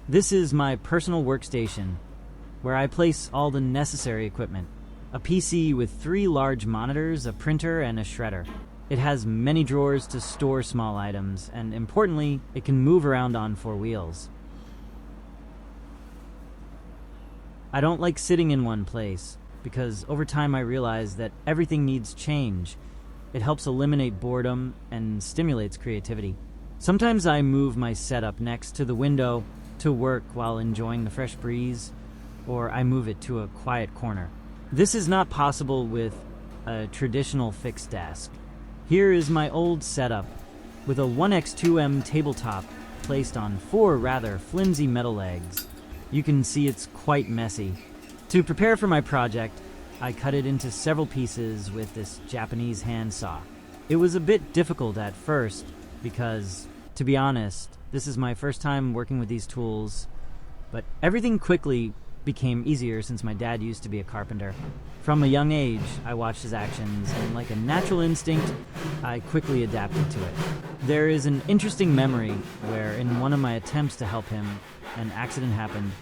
This is my personal workstation, where I place all the necessary equipment. A PC with 3 large monitors, a printer, and a shredder. It has many drawers to store small items, and importantly, it can move around on 4 wheels. I don't like sitting in one place, because over time I realized that everything needs change. It helps eliminate boredom and stimulates creativity. Sometimes I move my setup next to the window to work while enjoying the fresh breeze, or I move it to a quiet corner. This is not possible with a traditional fixed desk. Here is my old setup, with a 1x2M tabletop placed on 4 rather flimsy metal legs. You can see it's quite messy. To prepare for my project, I cut it into several pieces with this Japanese handsaw. It was a bit difficult at first because, to be honest, this is my first time working with these tools, but everything quickly became easier since my dad used to be a carpenter. From a young age, I watched his actions, and like a natural instinct, I quickly adapted to it. There is an interesting memory where in one of my attempts to help him, an accident happened,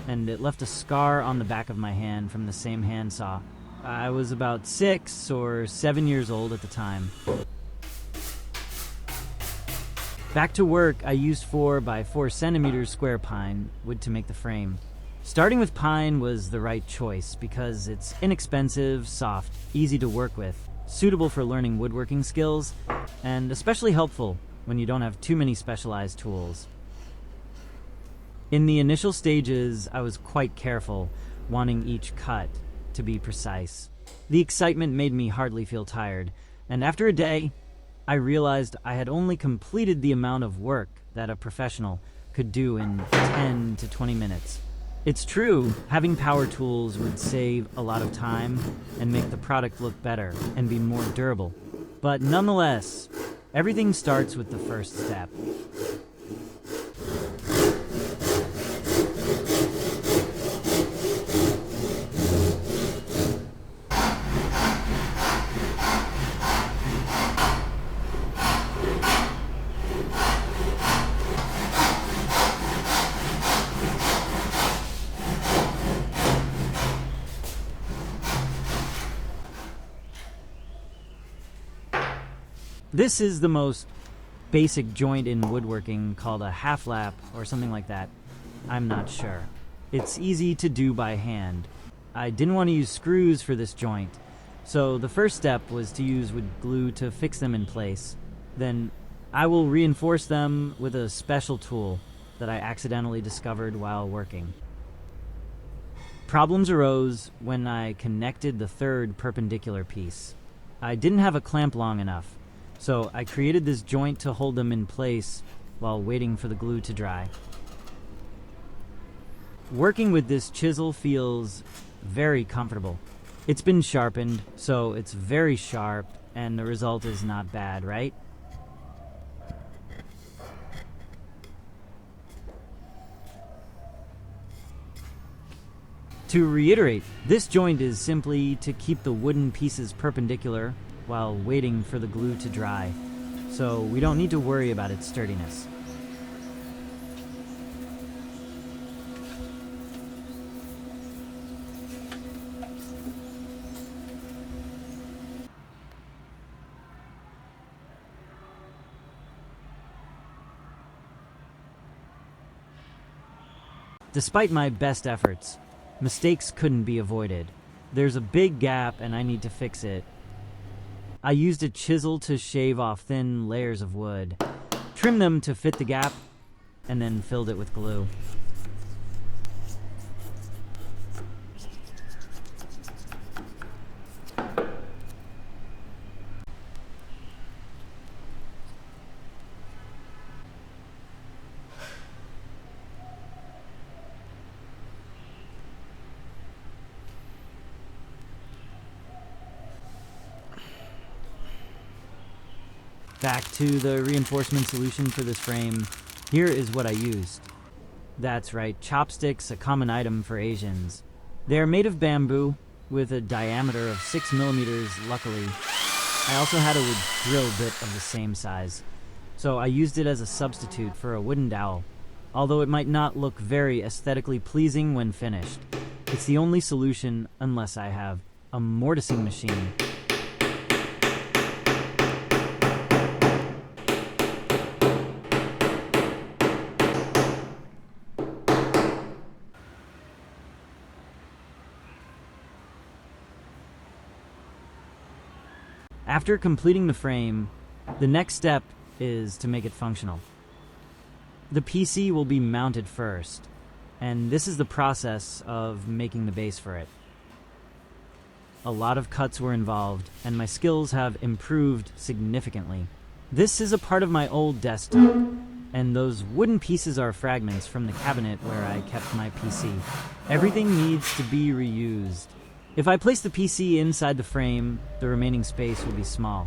and it left a scar on the back of my hand from the same handsaw. I was about 6 or 7 years old at the time. Back to work, I used 4 by 4 centimeters square pine wood to make the frame. Starting with pine was the right choice because it's inexpensive, soft, easy to work with, suitable for learning woodworking skills, and especially helpful when you don't have too many specialized tools. In the initial stages, I was quite careful, wanting each cut to be precise. The excitement made me hardly feel tired, and after a day, I realized I had only completed the amount of work that a professional could do in 10 to 20 minutes. It's true, having power tools would save a lot of time and make the product look better and be more durable. But nonetheless, everything starts with the first step. This is the most basic joint in woodworking called a HalfLaap or something like that. I'm not sure. It's easy to do by hand. I didn't want to use screws for this joint, so the first step was to use wood glue to fix them in place. Then I will reinforce them with a special tool that I accidentally discovered while working. Problems arose when I connected the third perpendicular piece. I didn't have a clamp long enough, so I created this joint to hold them in place while waiting for the glue to dry. Working with this chisel feels very comfortable. It's been sharpened, so it's very sharp, and the result is not bad, right? To reiterate, this joint is simply to keep the wooden pieces perpendicular while waiting for the glue to dry, so we don't need to worry about its sturdiness. Despite my best efforts, mistakes couldn't be avoided. There's a big gap and I need to fix it. I used a chisel to shave off thin layers of wood, trimmed them to fit the gap, and then filled it with glue. Back to the reinforcement solution for this frame. Here is what I used. That's right, chopsticks, a common item for Asians. They are made of bamboo with a diameter of 6 millimeters, luckily. I also had a wood drill bit of the same size, so I used it as a substitute for a wooden dowel. although it might not look very aesthetically pleasing when finished. It's the only solution unless I have a mortising machine. After completing the frame, the next step is to make it functional. The PC will be mounted first, and this is the process of making the base for it. A lot of cuts were involved, and my skills have improved significantly. This is a part of my old desktop, and those wooden pieces are fragments from the cabinet where I kept my PC. Everything needs to be reused. If I place the PC inside the frame, the remaining space will be small.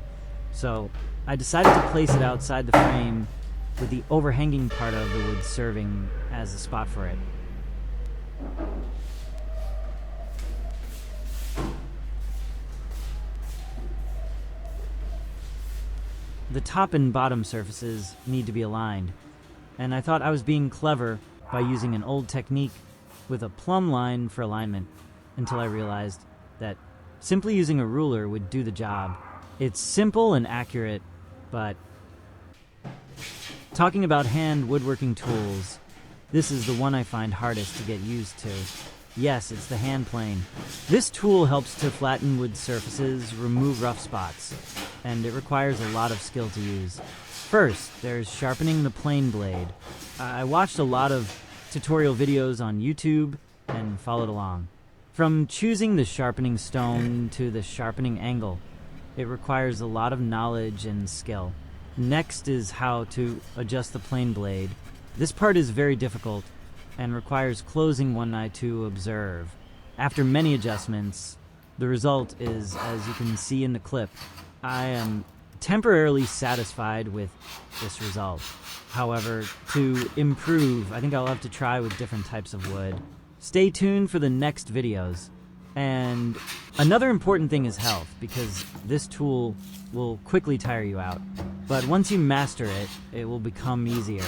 So I decided to place it outside the frame with the overhanging part of the wood serving as a spot for it. The top and bottom surfaces need to be aligned, and I thought I was being clever by using an old technique with a plumb line for alignment, until I realized that simply using a ruler would do the job. It's simple and accurate, but talking about hand woodworking tools, this is the one I find hardest to get used to. Yes, it's the hand plane. This tool helps to flatten wood surfaces, remove rough spots, and it requires a lot of skill to use. First, there's sharpening the plane blade. I watched a lot of tutorial videos on YouTube and followed along. From choosing the sharpening stone to the sharpening angle, it requires a lot of knowledge and skill. Next is how to adjust the plane blade. This part is very difficult and requires closing one eye to observe. After many adjustments, the result is, as you can see in the clip, I am temporarily satisfied with this result. However, to improve, I think I'll have to try with different types of wood. Stay tuned for the next videos. And another important thing is health, because this tool will quickly tire you out. But once you master it, it will become easier.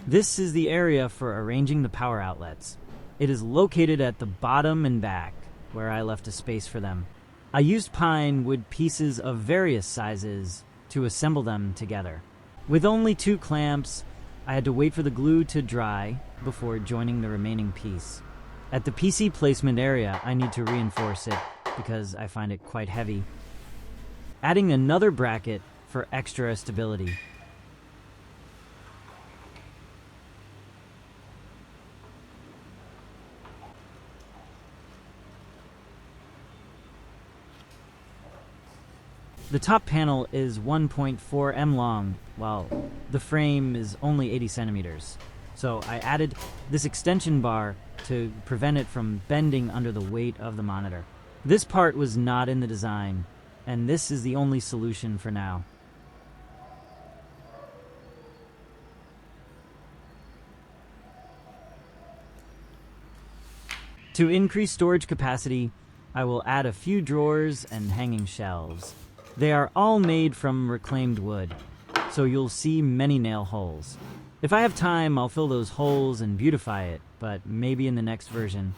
This is the area for arranging the power outlets. It is located at the bottom and back, where I left a space for them. I used pine wood pieces of various sizes to assemble them together. With only 2 clamps, I had to wait for the glue to dry before joining the remaining piece. At the PC placement area, I need to reinforce it because I find it quite heavy. Adding another bracket for extra stability. The top panel is 1.4 m long, while the frame is only 80 centimeters. So I added this extension bar to prevent it from bending under the weight of the monitor. This part was not in the design, and this is the only solution for now. To increase storage capacity, I will add a few drawers and hanging shelves. They are all made from reclaimed wood, so you'll see many nail holes. If I have time, I'll fill those holes and beautify it, but maybe in the next version.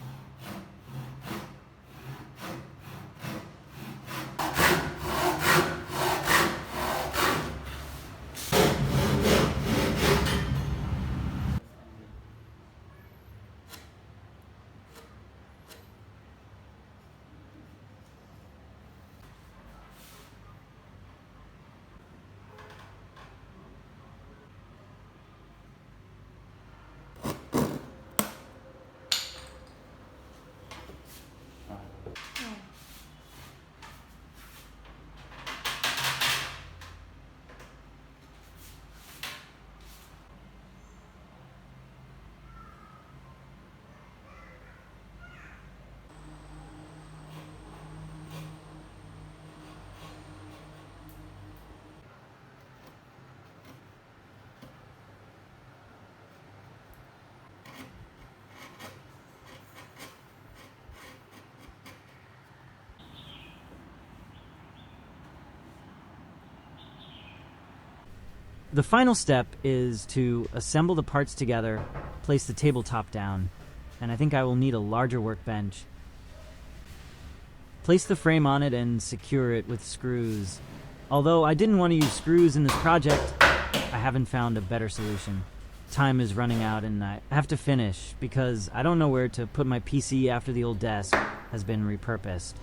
The final step is to assemble the parts together, place the tabletop down, and I think I will need a larger workbench. Place the frame on it and secure it with screws. Although I didn't want to use screws in this project, I haven't found a better solution. Time is running out and I have to finish because I don't know where to put my PC after the old desk has been repurposed.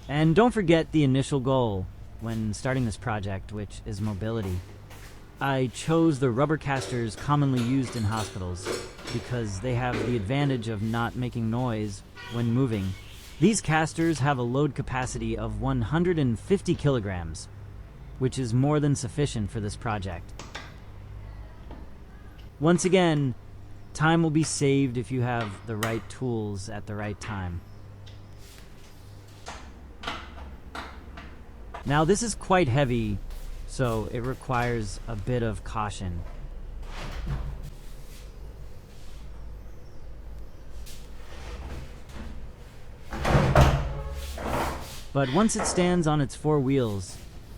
And don't forget the initial goal when starting this project, which is mobility. I chose the rubber casters commonly used in hospitals because they have the advantage of not making noise when moving. These casters have a load capacity of 150 kilograms, which is more than sufficient for this project. Once again, time will be saved if you have the right tools at the right time. Now this is quite heavy, so it requires a bit of caution. But once it stands on its four wheels,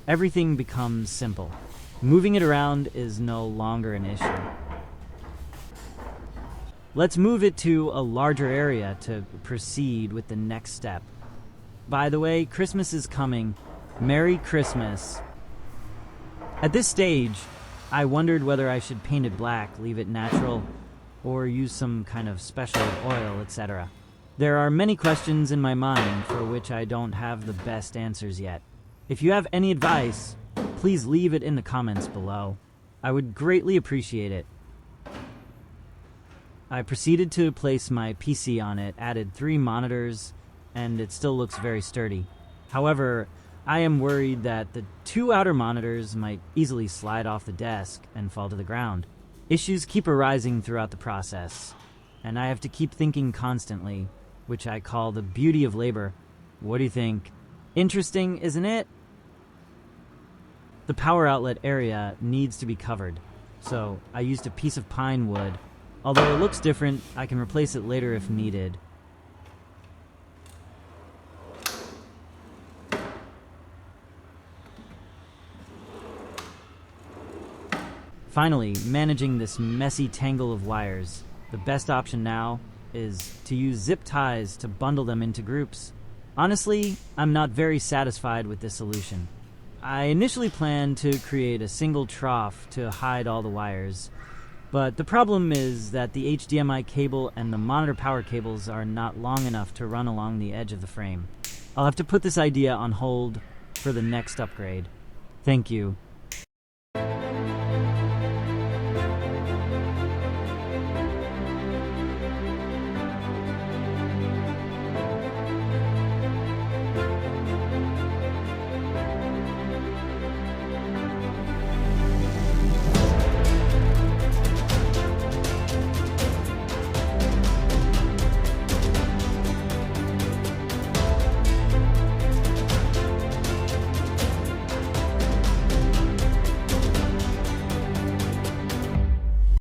everything becomes simple. Moving it around is no longer an issue. Let's move it to a larger area to proceed with the next step. By the way, Christmas is coming. Merry Christmas. At this stage, I wondered whether I should paint it black, leave it natural, or use some kind of special oil, etc. There are many questions in my mind for which I don't have the best answers yet. If you have any advice, please leave it in the comments below. I would greatly appreciate it. I proceeded to place my PC on it, added 3 monitors, and it still looks very sturdy. However, I am worried that the 2 outer monitors might easily slide off the desk and fall to the ground. Issues keep arising throughout the process, and I have to keep thinking constantly, which I call the beauty of labor. What do you think? Interesting, isn't it? The power outlet area needs to be covered, so I used a piece of pine wood. Although it looks different, I can replace it later if needed. Finally, managing this messy tangle of wires. The best option now is to use zip ties to bundle them into groups. Honestly, I'm not very satisfied with this solution. I initially planned to create a single trough to hide all the wires, but the problem is that the HDMI cable and the monitor power cables are not long enough to run along the edge of the frame. I'll have to put this idea on hold for the next upgrade. Thank you.